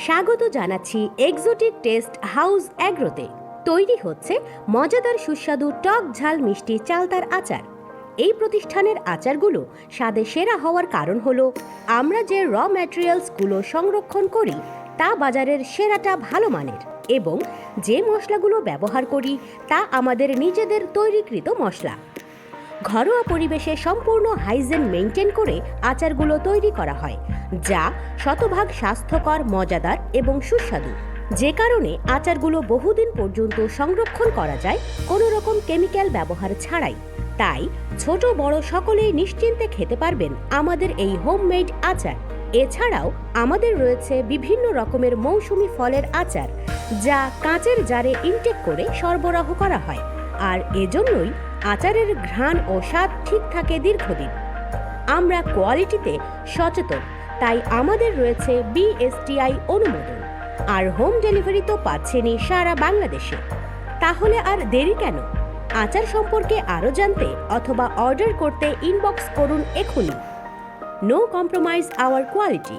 স্বাগত জানাচ্ছি exotic test house অ্যাগ্রোতে। তৈরি হচ্ছে মজাদার সুস্বাদু টক ঝাল মিষ্টি চালতার আচার। এই প্রতিষ্ঠানের আচারগুলো স্বাদে সেরা হওয়ার কারণ হলো আমরা যে র ম্যাটেরিয়ালসগুলো সংরক্ষণ করি তা বাজারের সেরাটা ভালো মানের, এবং যে মশলাগুলো ব্যবহার করি তা আমাদের নিজেদের তৈরিকৃত মশলা। ঘরোয়া পরিবেশে সম্পূর্ণ হাইজেন মেনটেন করে আচারগুলো তৈরি করা হয়, যা শতভাগ স্বাস্থ্যকর, মজাদার এবং সুস্বাদু। যে কারণে আচারগুলো বহুদিন পর্যন্ত সংরক্ষণ করা যায় কোনো রকম কেমিক্যাল ব্যবহার ছাড়াই। তাই ছোট বড় সকলেই নিশ্চিন্তে খেতে পারবেন আমাদের এই হোমমেড আচার। এছাড়াও আমাদের রয়েছে বিভিন্ন রকমের মৌসুমি ফলের আচার, যা কাঁচের জারে ইনটেক করে সরবরাহ করা হয়, আর এজন্যই আচারের ঘ্রাণ ও স্বাদ ঠিক থাকে দীর্ঘদিন। আমরা কোয়ালিটিতে সচেতন, তাই আমাদের রয়েছে বিএসটিআই অনুমোদন, আর হোম ডেলিভারি তো পাচ্ছেনই সারা বাংলাদেশে। তাহলে আর দেরি কেন? আচার সম্পর্কে আরও জানতে অথবা অর্ডার করতে ইনবক্স করুন এখনই। No compromise our quality.